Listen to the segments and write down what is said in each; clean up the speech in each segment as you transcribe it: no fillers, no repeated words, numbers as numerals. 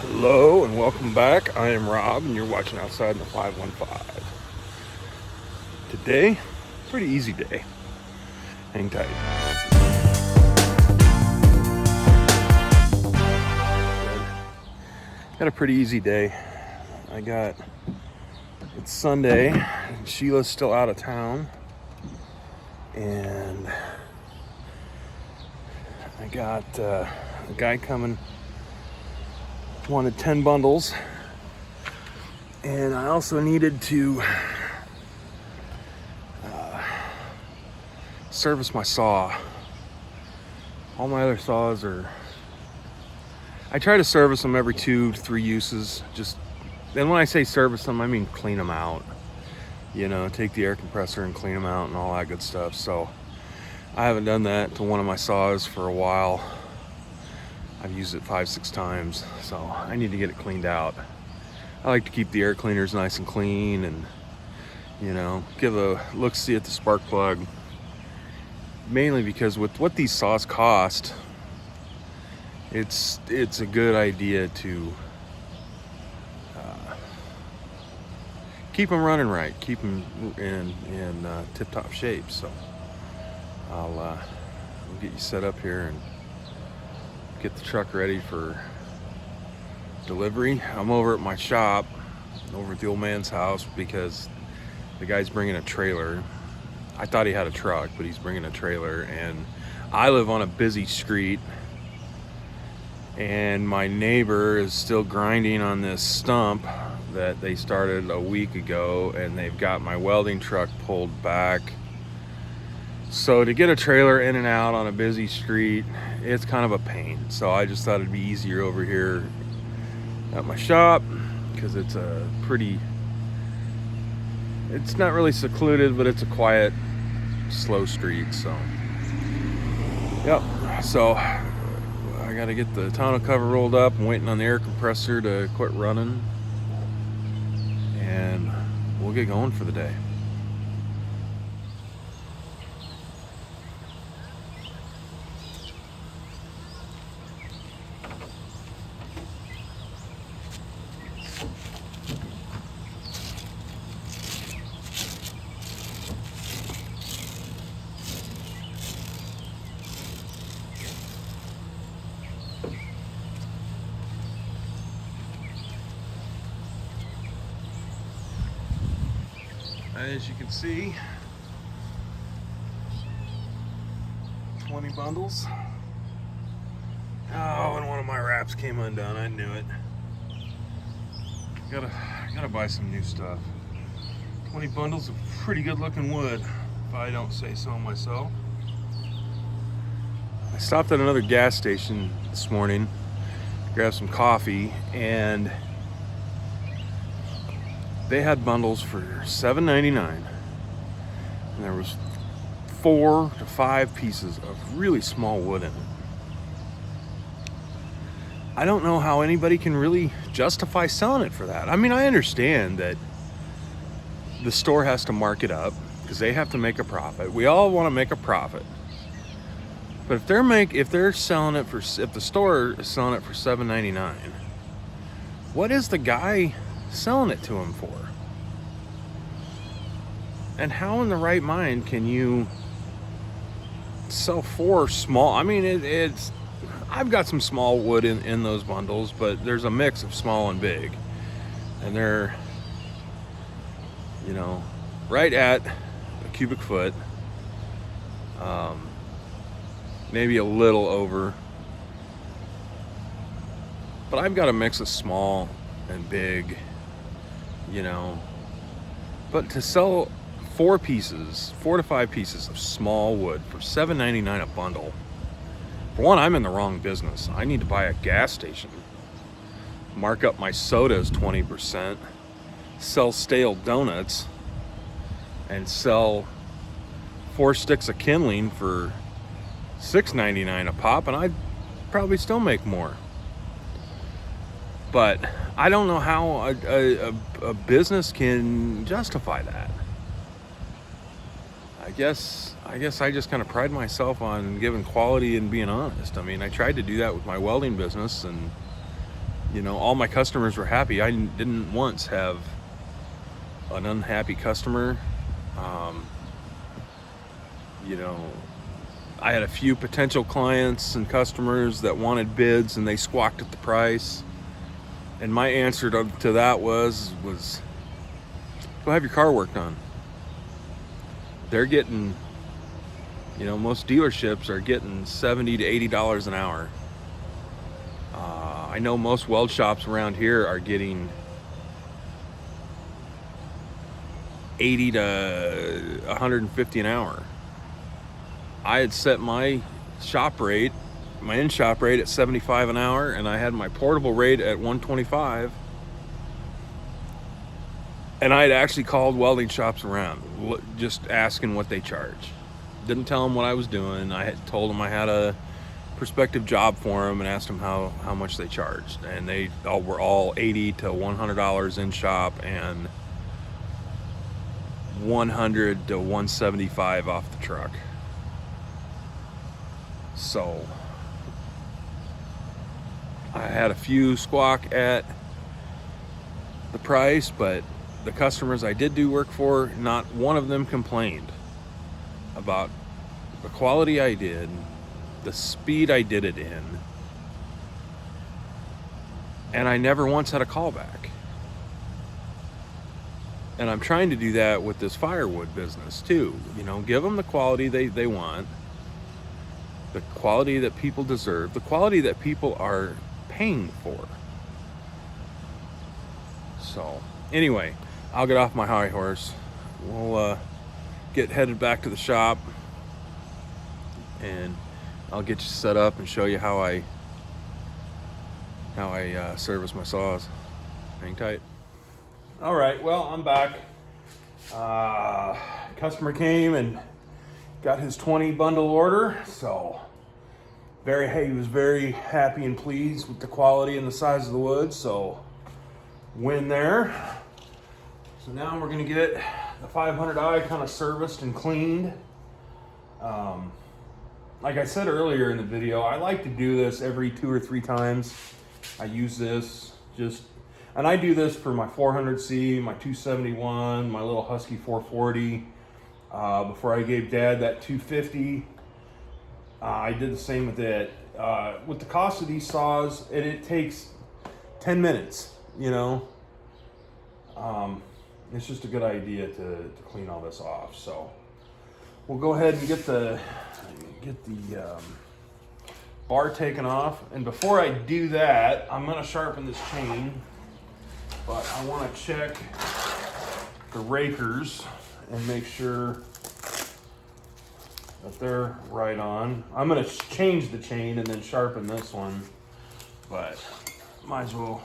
Hello and welcome back. I am Rob and you're watching Outside in the 515. Today, pretty easy day. Hang tight. Got a pretty easy day. It's Sunday and Sheila's still out of town. And I got a guy coming, wanted 10 bundles. And I also needed to service my saw. All my other saws I try to service them every 2 to 3 uses. And when I say service them, I mean clean them out. Take the air compressor and clean them out and all that good stuff. So I haven't done that to one of my saws for a while. I've used it 5-6 times, so I need to get it cleaned out. I like to keep the air cleaners nice and clean and, give a look-see at the spark plug. Mainly because with what these saws cost, it's a good idea to keep them running right, keep them in tip-top shape. So I'll get you set up here and get the truck ready for delivery. I'm over at my shop, over at the old man's house, because the guy's bringing a trailer. I thought he had a truck, but he's bringing a trailer, and I live on a busy street, and my neighbor is still grinding on this stump that they started a week ago, and they've got my welding truck pulled back. So to get a trailer in and out on a busy street, it's kind of a pain. So I just thought it'd be easier over here at my shop, because it's not really secluded, but it's a quiet, slow street. So yep, so I gotta get the tonneau cover rolled up. I'm waiting on the air compressor to quit running, and we'll get going for the day. As you can see, 20 bundles. Oh, and one of my wraps came undone. I knew it. Gotta buy some new stuff. 20 bundles of pretty good looking wood, if I don't say so myself. I stopped at another gas station this morning, grabbed some coffee, and they had bundles for $7.99, and there was 4 to 5 pieces of really small wood in it. I don't know how anybody can really justify selling it for that. I mean, I understand that the store has to mark it up because they have to make a profit. We all want to make a profit. But if the store is selling it for $7.99, what is the guy selling it to him for? And how in the right mind can you sell 4 small? I mean, it's I've got some small wood in those bundles, but there's a mix of small and big, and they're right at a cubic foot, maybe a little over, but I've got a mix of small and big, but to sell 4 to 5 pieces of small wood for $7.99 a bundle. For one, I'm in the wrong business. I need to buy a gas station, mark up my sodas 20%, sell stale donuts, and sell 4 sticks of kindling for $6.99 a pop, and I'd probably still make more. But I don't know how a business can justify that. I guess I just kind of pride myself on giving quality and being honest. I mean, I tried to do that with my welding business, and You know, all my customers were happy. I didn't once have an unhappy customer. You know, I had a few potential clients and customers that wanted bids and they squawked at the price. And my answer to that was go have your car worked on. They're getting, you know, most dealerships are getting $70 to $80 an hour. I know most weld shops around here are getting $80 to $150 an hour. I had set my shop rate, my in-shop rate at $75 an hour, and I had my portable rate at $125. And I had actually called welding shops around, just asking what they charge. Didn't tell them what I was doing. I had told them I had a prospective job for them and asked them how much they charged. And they were all $80 to $100 in shop and $100 to $175 off the truck. So I had a few squawk at the price, but the customers I did do work for, not one of them complained about the quality I did, the speed I did it in, and I never once had a callback. And I'm trying to do that with this firewood business too. You know, give them the quality they want, the quality that people deserve, the quality that people are paying for. So anyway, I'll get off my high horse. We'll get headed back to the shop and I'll get you set up and show you how I service my saws. Hang tight. All right, well, I'm back. Customer came and got his 20 bundle order, so he was very happy and pleased with the quality and the size of the wood, so win there. So now we're gonna get the 500i kind of serviced and cleaned. Like I said earlier in the video, I like to do this every 2 or 3 times. I use this and I do this for my 400C, my 271, my little Husky 440. Before I gave Dad that 250, I did the same with it. With the cost of these saws, it takes 10 minutes, you know. It's just a good idea to clean all this off. So we'll go ahead and get the bar taken off. And before I do that, I'm gonna sharpen this chain, but I wanna check the rakers and make sure that they're right on. I'm gonna change the chain and then sharpen this one, but might as well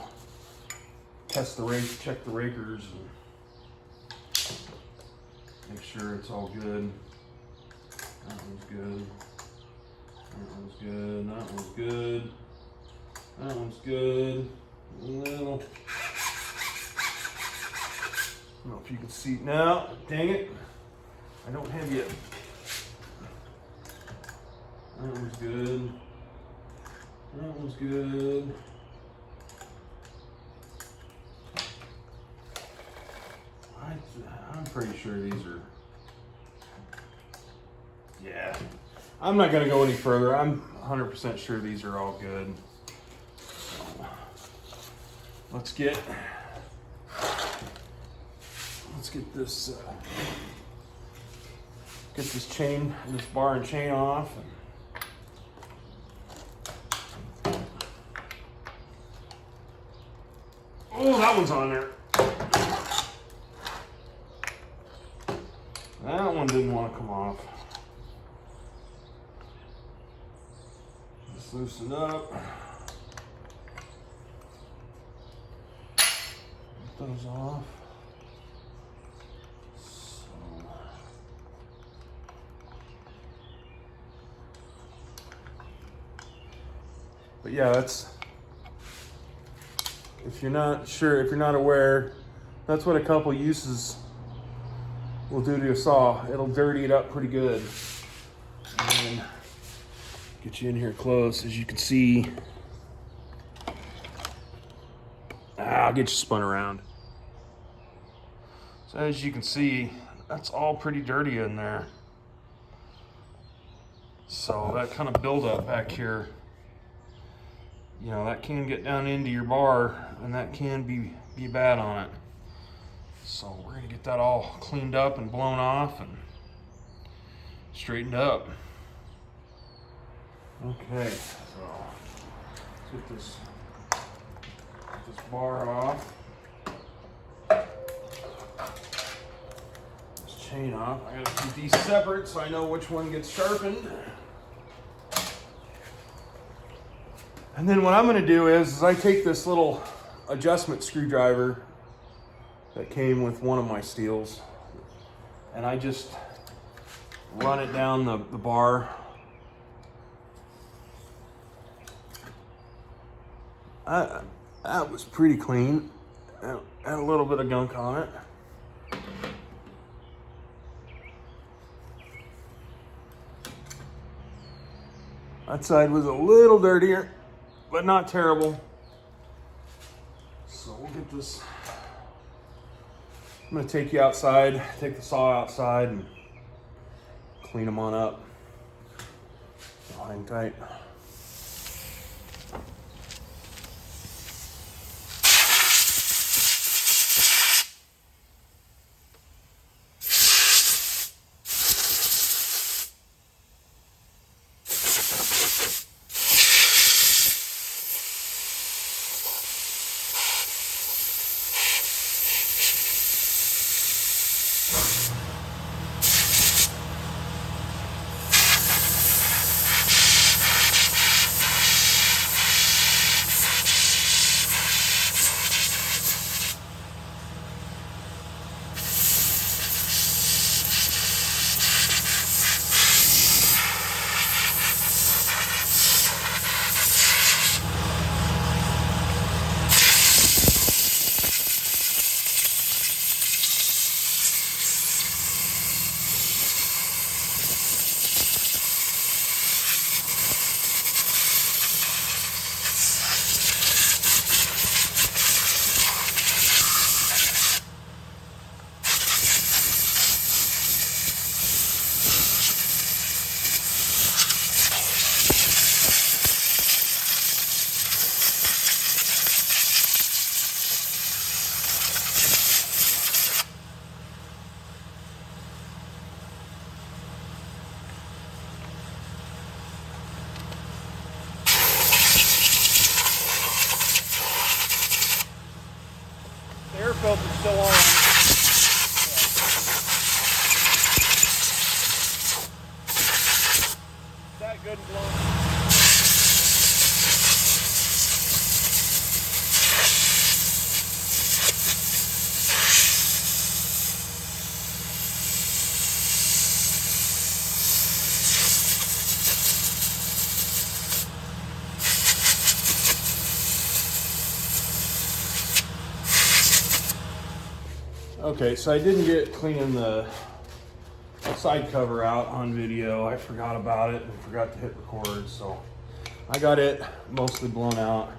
test the rake, check the rakers and make sure it's all good. That one's good. That one's good. That one's good. That one's good. A little. I don't know if you can see now. Dang it! I don't have yet. That one's good. That one's good. I'm pretty sure these are. Yeah. I'm not going to go any further. I'm 100% sure these are all good. So, let's get this chain, this bar and chain off. Oh, that one's on there. That one didn't want to come off. Just loosen up. Get those off. But yeah, that's, if you're not sure, if you're not aware, that's what a couple uses will do to your saw. It'll dirty it up pretty good. And get you in here close. As you can see, I'll get you spun around. So as you can see, that's all pretty dirty in there. So that kind of buildup back here, you know, that can get down into your bar and that can be bad on it. So we're gonna get that all cleaned up and blown off and straightened up. Okay, so let's get this bar off. This chain off. I gotta keep these separate so I know which one gets sharpened. And then what I'm gonna do is I take this little adjustment screwdriver that came with one of my steels and I just run it down the bar. That was pretty clean. Had a little bit of gunk on it. That side was a little dirtier, but not terrible. So we'll get this. I'm gonna take you outside, take the saw outside and clean them on up. I'll hang tight. Air filter's still on. Is that good and blown? Okay, so I didn't get cleaning the side cover out on video. I forgot about it and forgot to hit record, so I got it mostly blown out.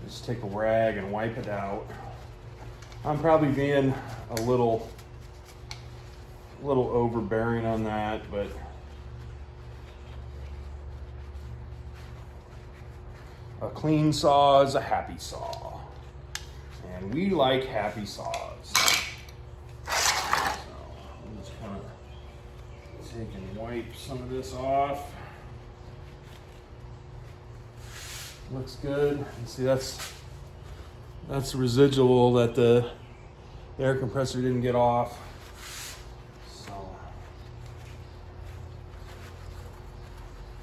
Just take a rag and wipe it out. I'm probably being a little overbearing on that, but a clean saw is a happy saw, and we like happy saws. Take and wipe some of this off. Looks good. You see, that's residual that the air compressor didn't get off. So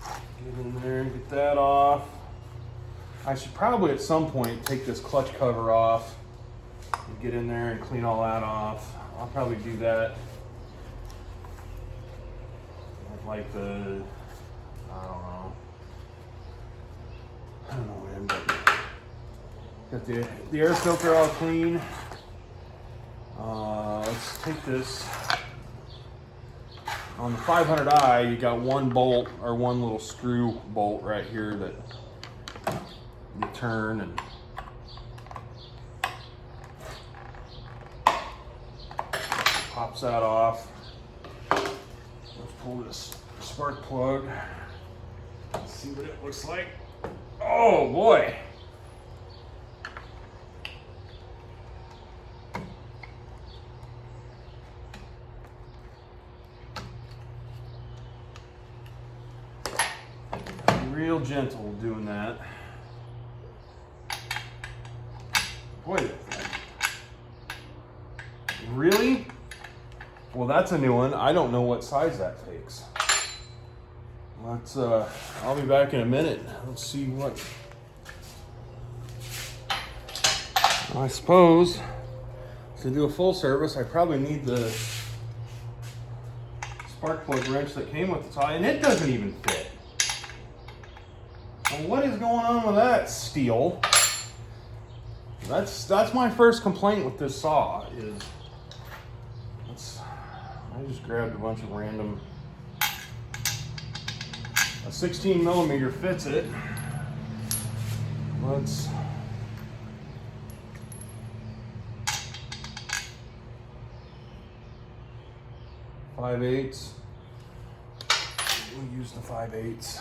get in there and get that off. I should probably at some point take this clutch cover off and get in there and clean all that off. I'll probably do that. Like the, I don't know when, but got the air filter all clean. Let's take this. On the 500i, you got one bolt or one little screw bolt right here that you turn and pops that off. Let's pull this spark plug. Let's see what it looks like. Oh boy. Real gentle doing that. Boy, really? Well, that's a new one. I don't know what size that takes. Let's, I'll be back in a minute. Let's see what, I suppose to do a full service, I probably need the spark plug wrench that came with the tie, and it doesn't even fit. Well, what is going on with that steel? That's my first complaint with this saw is I just grabbed a bunch of random. A 16 millimeter fits it. Let's 5/8. We'll use the 5/8.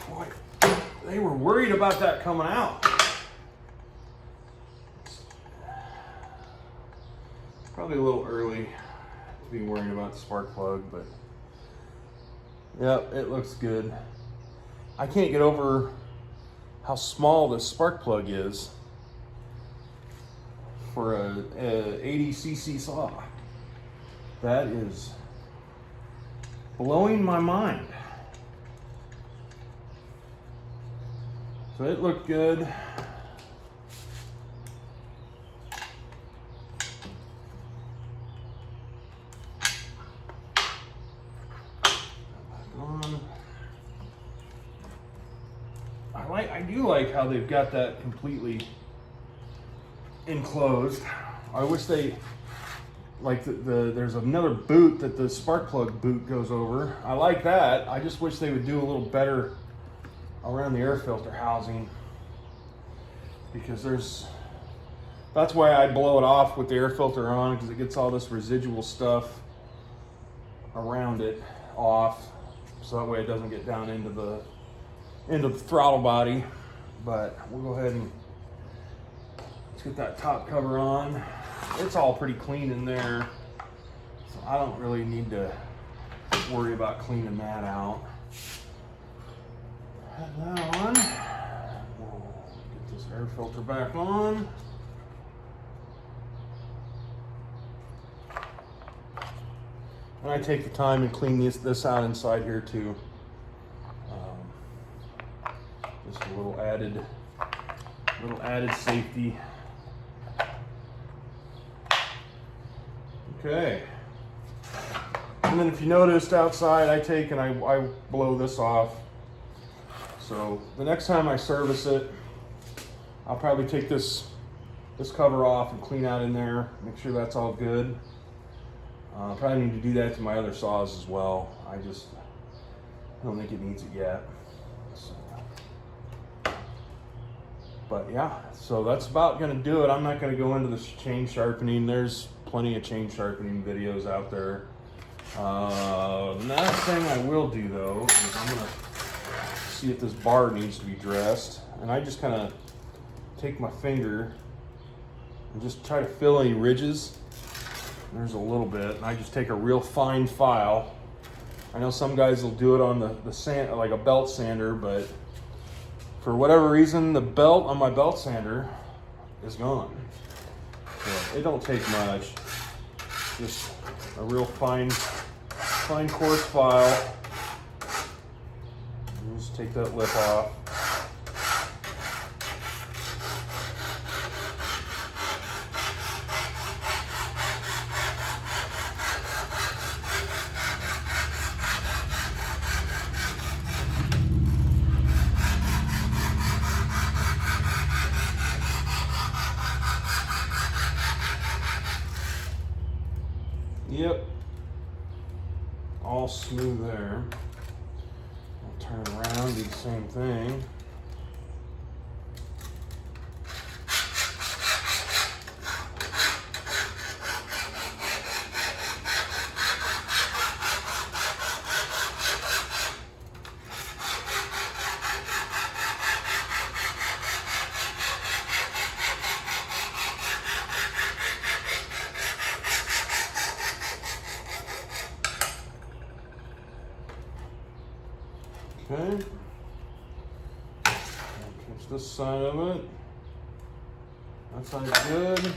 Boy, they were worried about that coming out. Probably a little early to be worrying about the spark plug, but yep, it looks good. I can't get over how small this spark plug is for a 80cc saw. That is blowing my mind. So it looked good. I do like how they've got that completely enclosed. I wish they, like there's another boot that the spark plug boot goes over. I like that. I just wish they would do a little better around the air filter housing, because that's why I blow it off with the air filter on, because it gets all this residual stuff around it off, so that way it doesn't get down into the throttle body. But we'll go ahead and let's get that top cover on. It's all pretty clean in there, so I don't really need to worry about cleaning that out. Have that on. We'll get this air filter back on. And I take the time and clean this out inside here too. Just a little added safety. Okay. And then if you noticed outside, I take and I blow this off. So the next time I service it, I'll probably take this cover off and clean out in there, make sure that's all good. Probably need to do that to my other saws as well. I don't think it needs it yet. So. But yeah, so that's about gonna do it. I'm not gonna go into the chain sharpening. There's plenty of chain sharpening videos out there. The last thing I will do though is I'm gonna see if this bar needs to be dressed. And I just kind of take my finger and just try to fill any ridges. There's a little bit, and I just take a real fine file. I know some guys will do it on the sand, like a belt sander, but for whatever reason, the belt on my belt sander is gone. So it don't take much. Just a real fine coarse file. And just take that lip off. Yep, all smooth there. Turn around, do the same thing. Okay. Catch this side of it. That side's good.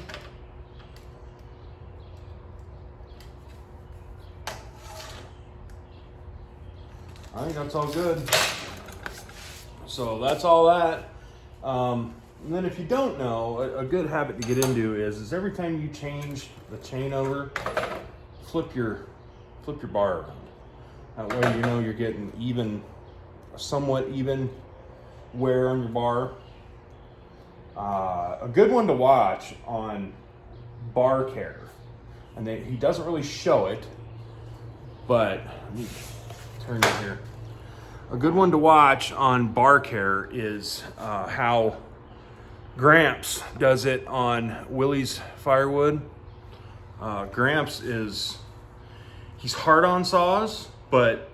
I think that's all good. So that's all that. And then if you don't know, a good habit to get into is every time you change the chain over, flip your bar around. That way you know you're getting even, somewhat even wear on your bar. A good one to watch on bar care, and he doesn't really show it, but let me turn it here. A good one to watch on bar care is how Gramps does it on Willie's firewood. Gramps he's hard on saws, but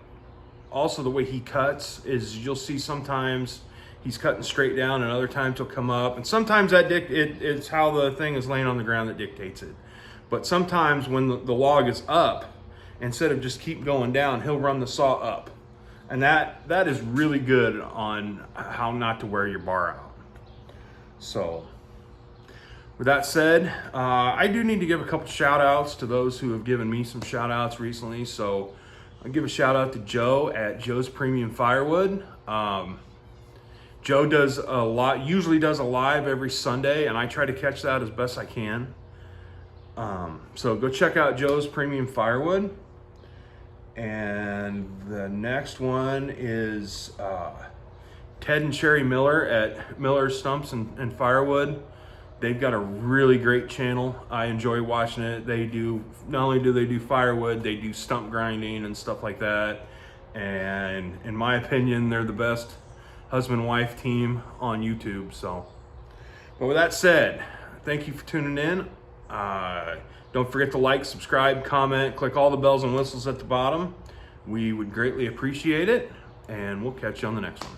also the way he cuts is you'll see sometimes he's cutting straight down and other times he'll come up, and sometimes it's how the thing is laying on the ground that dictates it. But sometimes when the log is up, instead of just keep going down, he'll run the saw up. And that is really good on how not to wear your bar out. So with that said, I do need to give a couple shout outs to those who have given me some shout outs recently. So I'll give a shout out to Joe at Joe's Premium Firewood. Joe does usually does a live every Sunday, and I try to catch that as best I can. So go check out Joe's Premium Firewood. And the next one is Ted and Sherry Miller at Miller Stumps and Firewood. They've got a really great channel. I enjoy watching it. They do, not only do they do firewood, they do stump grinding and stuff like that. And in my opinion, they're the best husband-wife team on YouTube. So, but with that said, thank you for tuning in. Don't forget to like, subscribe, comment, click all the bells and whistles at the bottom. We would greatly appreciate it, and we'll catch you on the next one.